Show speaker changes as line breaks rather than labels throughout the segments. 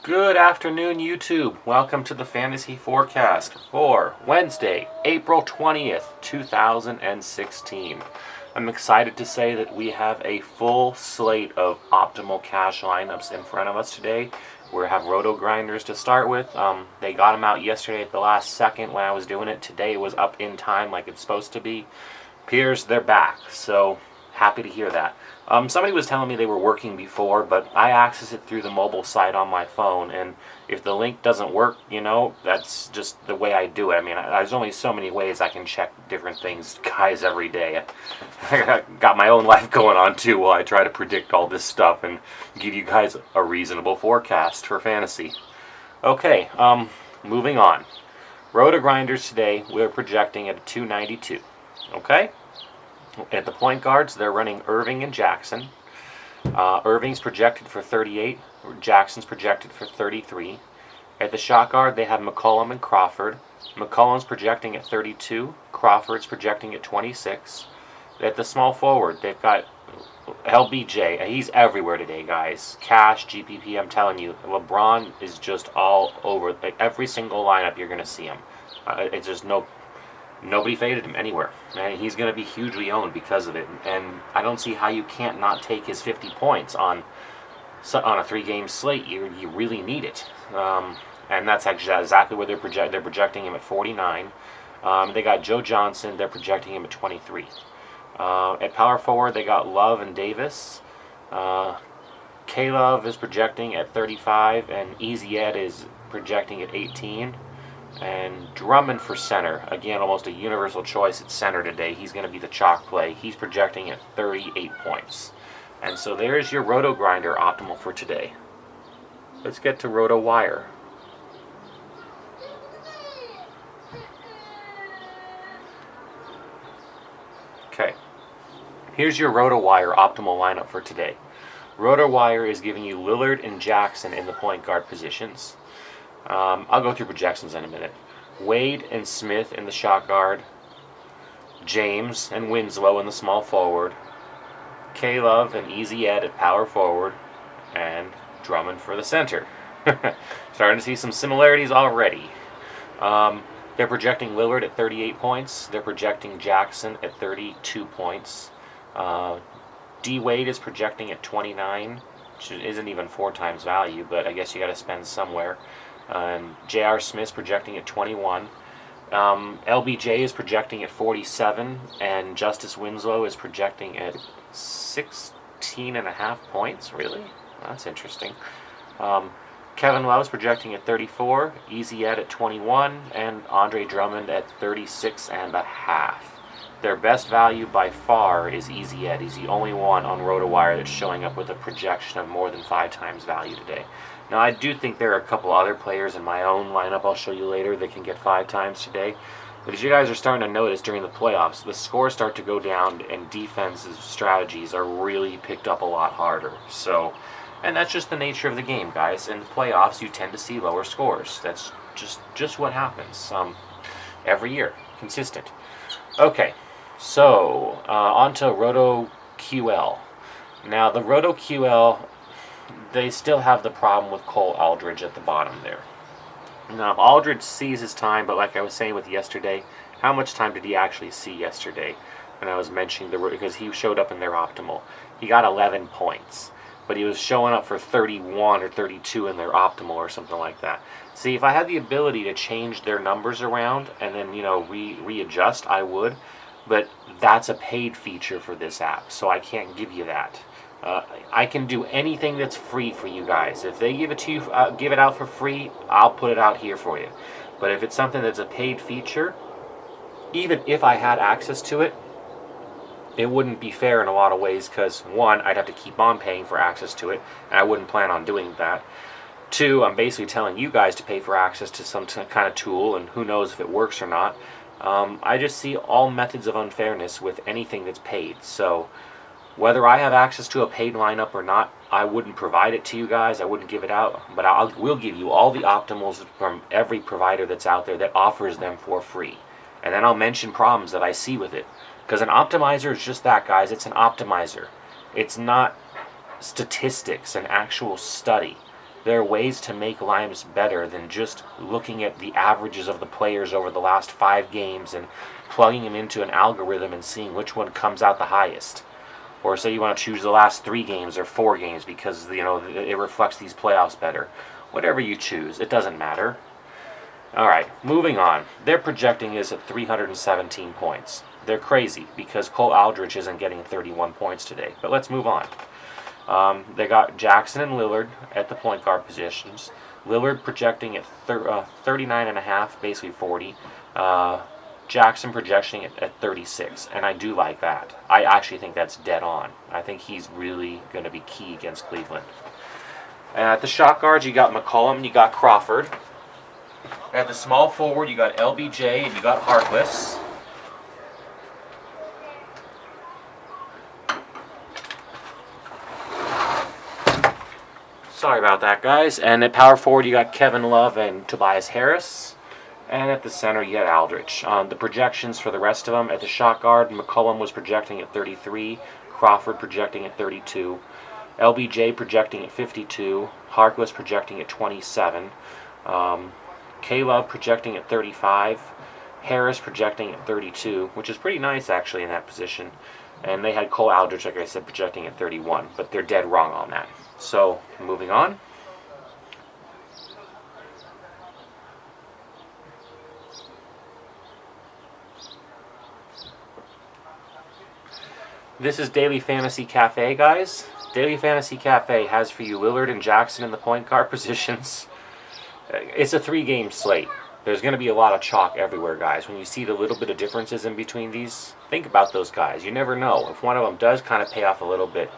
Good afternoon, YouTube. Welcome to the Fantasy Forecast for Wednesday, April 20th, 2016. I'm excited to say that we have a full slate of optimal cash lineups in front of us today. We have roto grinders to start with. They got them out yesterday at the last second when I was doing it. Today it was up in time like it's supposed to be. Appears they're back, so happy to hear that. Somebody was telling me they were working before, but I access it through the mobile site on my phone, and if the link doesn't work, that's just the way I do it. I mean, there's only so many ways I can check different things, guys, every day. I got my own life going on, too, while I try to predict all this stuff and give you guys a reasonable forecast for fantasy. Okay, moving on. Roto Grinders today, we're projecting at a 292, okay? At the point guards, they're running Irving and Jackson. Irving's projected for 38. Jackson's projected for 33. At the shot guard, they have McCollum and Crawford. McCollum's projecting at 32. Crawford's projecting at 26. At the small forward, they've got LBJ. He's everywhere today, guys. Cash, GPP, I'm telling you. LeBron is just all over. Like, every single lineup, you're going to see him. It's just nobody faded him anywhere, and he's going to be hugely owned because of it. And I don't see how you can't not take his 50 points on a three-game slate. You really need it, and that's actually exactly where they're projecting him at 49. They got Joe Johnson. They're projecting him at 23. At power forward, they got Love and Davis. K-Love is projecting at 35, and Easy Ed is projecting at 18. And Drummond for center. Again, almost a universal choice at center today. He's going to be the chalk play. He's projecting at 38 points. And so there's your Roto Grinder optimal for today. Let's get to Roto Wire. Okay. Here's your Roto Wire optimal lineup for today. Roto Wire is giving you Lillard and Jackson in the point guard positions. I'll go through projections in a minute. Wade and Smith in the shot guard. James and Winslow in the small forward. K-Love and Easy Ed at power forward. And Drummond for the center. Starting to see some similarities already. They're projecting Lillard at 38 points. They're projecting Jackson at 32 points. D. Wade is projecting at 29, which isn't even 4 times value, but I guess you got to spend somewhere. And J.R. Smith's projecting at 21. LBJ is projecting at 47, and Justice Winslow is projecting at 16.5 points. Really? That's interesting. Kevin Love's projecting at 34, Easy Ed at 21, and Andre Drummond at 36.5. Their best value by far is Easy Ed. He's the only one on RotoWire that's showing up with a projection of more than 5 times value today. Now, I do think there are a couple other players in my own lineup I'll show you later that can get 5 times today. But as you guys are starting to notice during the playoffs, the scores start to go down and defensive strategies are really picked up a lot harder. And that's just the nature of the game, guys. In the playoffs, you tend to see lower scores. That's just what happens every year. Consistent. Okay, so on to Roto QL. Now, the Roto QL, they still have the problem with Cole Aldridge at the bottom there. Now, if Aldridge sees his time, but like I was saying with yesterday, how much time did he actually see yesterday? And I was mentioning because he showed up in their optimal. He got 11 points, but he was showing up for 31 or 32 in their optimal or something like that. See, if I had the ability to change their numbers around and then, readjust, I would. But that's a paid feature for this app, so I can't give you that. I can do anything that's free for you guys. If they give it to you, give it out for free, I'll put it out here for you. But if it's something that's a paid feature, even if I had access to it, it wouldn't be fair in a lot of ways because, 1, I'd have to keep on paying for access to it, and I wouldn't plan on doing that. 2, I'm basically telling you guys to pay for access to some kind of tool, and who knows if it works or not. I just see all methods of unfairness with anything that's paid. So whether I have access to a paid lineup or not, I wouldn't provide it to you guys. I wouldn't give it out, but will give you all the optimals from every provider that's out there that offers them for free. And then I'll mention problems that I see with it. Because an optimizer is just that, guys. It's an optimizer. It's not statistics, an actual study. There are ways to make lineups better than just looking at the averages of the players over the last 5 games and plugging them into an algorithm and seeing which one comes out the highest. Or say you want to choose the last 3 games or 4 games because it reflects these playoffs better. Whatever you choose, it doesn't matter. Alright, moving on. Their projecting is at 317 points. They're crazy because Cole Aldrich isn't getting 31 points today. But let's move on. They got Jackson and Lillard at the point guard positions. Lillard projecting at 39.5, basically 40. Jackson projecting at 36, and I do like that. I actually think that's dead on. I think he's really going to be key against Cleveland. And at the shot guards, you got McCollum, you got Crawford. At the small forward, you got LBJ and you got Harkless. Sorry about that, guys. And at power forward, you got Kevin Love and Tobias Harris. And at the center, you got Aldrich. The projections for the rest of them, at the shot guard, McCollum was projecting at 33, Crawford projecting at 32, LBJ projecting at 52, Harkless projecting at 27, K-Love projecting at 35, Harris projecting at 32, which is pretty nice actually in that position. And they had Cole Aldrich, like I said, projecting at 31, but they're dead wrong on that. So, moving on. This is Daily Fantasy Cafe, guys. Daily Fantasy Cafe has for you Lillard and Jackson in the point guard positions. It's a 3-game slate. There's going to be a lot of chalk everywhere, guys. When you see the little bit of differences in between these, think about those guys. You never know. If one of them does kind of pay off a little bit,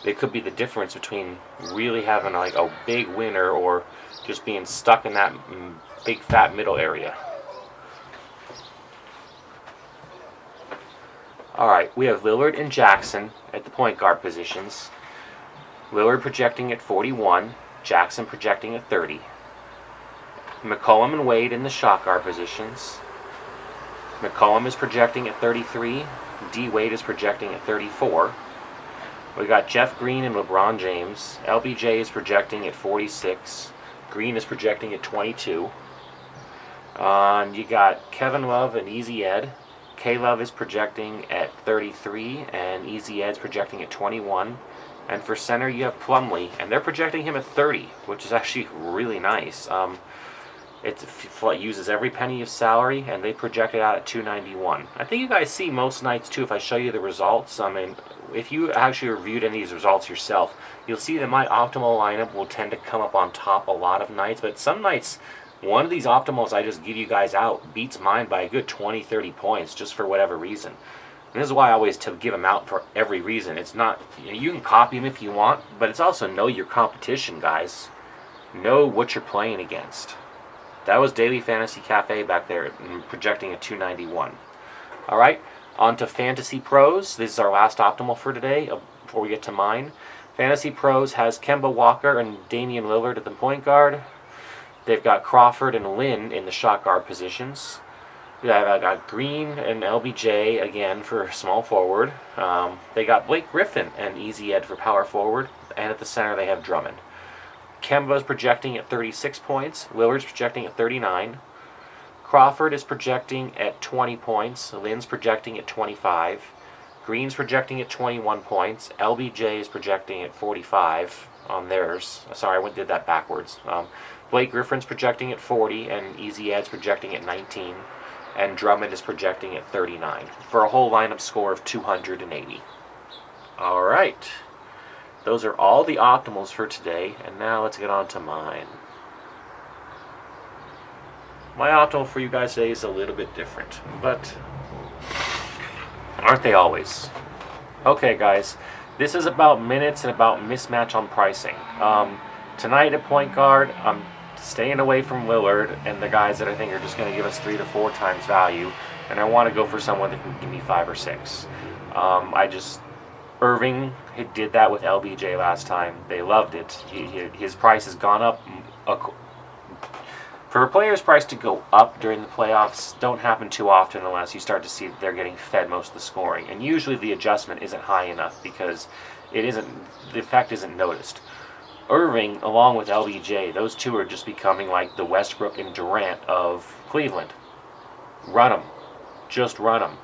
it could be the difference between really having like a big winner or just being stuck in that big fat middle area. Alright, we have Lillard and Jackson at the point guard positions. Lillard projecting at 41, Jackson projecting at 30. McCollum and Wade in the shot guard positions. McCollum is projecting at 33, D. Wade is projecting at 34. We got Jeff Green and LeBron James. LBJ is projecting at 46. Green is projecting at 22. You got Kevin Love and Easy Ed. K-Love is projecting at 33, and Easy Ed's projecting at 21. And for center, you have Plumlee, and they're projecting him at 30, which is actually really nice. It uses every penny of salary, and they project it out at 291. I think you guys see most nights, too, if I show you the results. I mean, if you actually reviewed any of these results yourself, you'll see that my optimal lineup will tend to come up on top a lot of nights, but some nights, one of these optimals I just give you guys out beats mine by a good 20, 30 points, just for whatever reason. And this is why I always give them out for every reason. It's not, you can copy them if you want, but it's also know your competition, guys. Know what you're playing against. That was Daily Fantasy Cafe back there, projecting at 291. Alright, on to Fantasy Pros. This is our last optimal for today, before we get to mine. Fantasy Pros has Kemba Walker and Damian Lillard at the point guard. They've got Crawford and Lynn in the shot guard positions. I've got Green and LBJ again for small forward. They got Blake Griffin and Easy Ed for power forward. And at the center they have Drummond. Kemba's projecting at 36 points. Lillard's projecting at 39. Crawford is projecting at 20 points. Lynn's projecting at 25. Green's projecting at 21 points. LBJ is projecting at 45 on theirs. Sorry, I did that backwards. Blake Griffin's projecting at 40, and Easy Ed's projecting at 19. And Drummond is projecting at 39, for a whole lineup score of 280. Alright. Those are all the optimals for today, and now let's get on to mine. My optimal for you guys today is a little bit different, but aren't they always? Okay, guys, this is about minutes and about mismatch on pricing. Tonight at point guard, I'm staying away from Lillard and the guys that I think are just going to give us 3 to 4 times value, and I want to go for someone that can give me 5 or 6. Irving did that with LBJ last time. They loved it. His price has gone up. For a player's price to go up during the playoffs, don't happen too often unless you start to see that they're getting fed most of the scoring. And usually the adjustment isn't high enough because the effect isn't noticed. Irving, along with LBJ, those two are just becoming like the Westbrook and Durant of Cleveland. Run them. Just run them.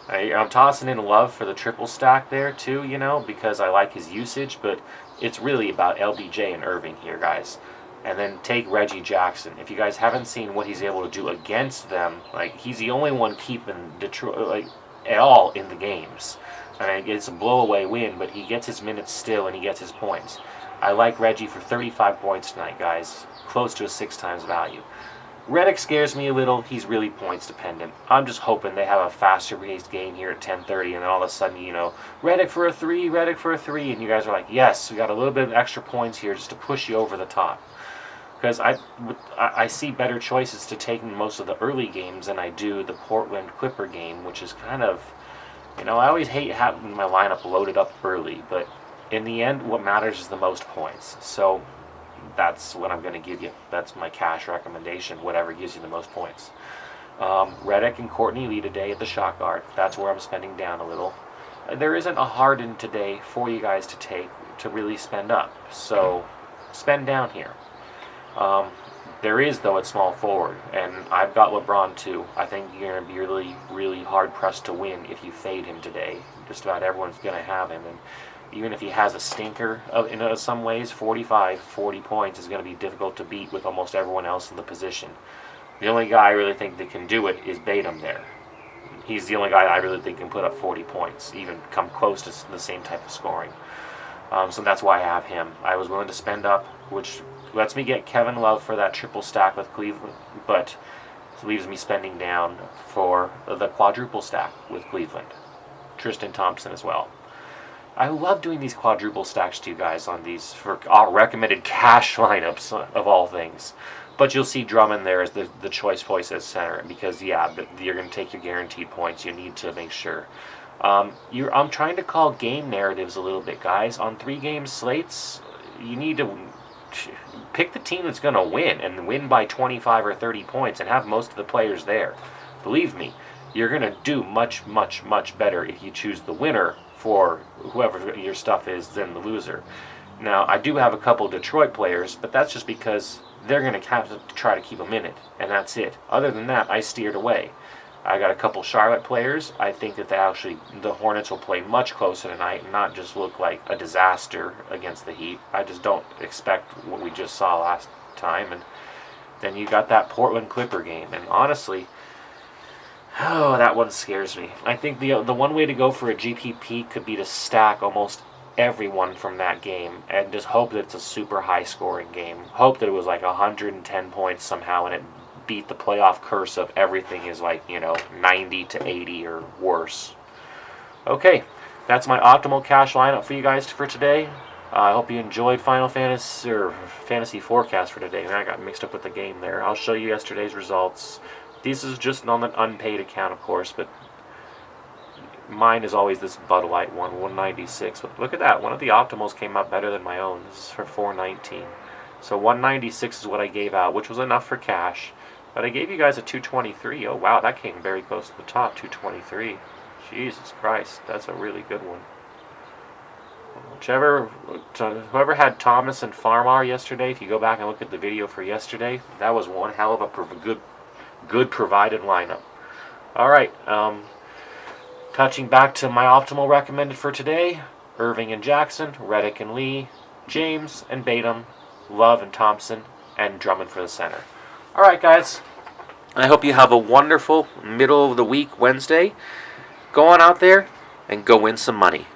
I'm tossing in Love for the triple stack there too, because I like his usage, but it's really about LBJ and Irving here, guys. And then take Reggie Jackson. If you guys haven't seen what he's able to do against them, he's the only one keeping Detroit at all in the games. It's a blow-away win, but he gets his minutes still and he gets his points. I like Reggie for 35 points tonight, guys. Close to a 6 times value. Redick scares me a little. He's really points dependent. I'm just hoping they have a faster paced game here at 10:30, and then all of a sudden, Redick for a 3, Redick for a 3, and you guys are like, yes, we got a little bit of extra points here just to push you over the top. Because I see better choices to take in most of the early games than I do the Portland Clipper game, which is kind of, I always hate having my lineup loaded up early, but in the end, what matters is the most points. So that's what I'm going to give you. That's my cash recommendation, whatever gives you the most points. Redick and Courtney Lee today at the shot guard. That's where I'm spending down a little. There isn't a Harden today for you guys to take to really spend up. So spend down here. There is, though, at small forward, and I've got LeBron too. I think you're going to be really, really hard-pressed to win if you fade him today. Just about everyone's going to have him, and even if he has a stinker in some ways, 40 points is going to be difficult to beat with almost everyone else in the position. The only guy I really think that can do it is Batum there. He's the only guy I really think can put up 40 points, even come close to the same type of scoring. So that's why I have him. I was willing to spend up, which lets me get Kevin Love for that triple stack with Cleveland, but leaves me spending down for the quadruple stack with Cleveland. Tristan Thompson as well. I love doing these quadruple stacks to you guys on these for recommended cash lineups of all things. But you'll see Drummond there as the choice voice as center because, you're going to take your guaranteed points. You need to make sure. I'm trying to call game narratives a little bit, guys. On 3-game slates, you need to pick the team that's going to win and win by 25 or 30 points and have most of the players there. Believe me, you're going to do much, much, much better if you choose the winner for whoever your stuff is than the loser. Now, I do have a couple Detroit players, but that's just because they're going to have to try to keep them in it, and that's it. Other than that, I steered away. I got a couple Charlotte players. I think that the Hornets will play much closer tonight and not just look like a disaster against the Heat. I just don't expect what we just saw last time. And then you got that Portland Clipper game. And honestly, that one scares me. I think the one way to go for a GPP could be to stack almost everyone from that game and just hope that it's a super high scoring game. Hope that it was like 110 points somehow and it beat the playoff curse of everything is 90 to 80 or worse. Okay, that's my optimal cash lineup for you guys for today. I hope you enjoyed Final Fantasy or Fantasy Forecast for today. I got mixed up with the game there. I'll show you yesterday's results. This is just on an unpaid account, of course, but mine is always this Bud Light one, 196. But look at that. One of the optimals came out better than my own. This is for 419. So 196 is what I gave out, which was enough for cash. But I gave you guys a 223. Oh, wow, that came very close to the top, 223. Jesus Christ, that's a really good one. Whoever had Thomas and Farmar yesterday, if you go back and look at the video for yesterday, that was one hell of a good provided lineup. All right, touching back to my optimal recommended for today, Irving and Jackson, Redick and Lee, James and Batum, Love and Thompson, and Drummond for the center. All right, guys. I hope you have a wonderful middle of the week Wednesday. Go on out there and go win some money.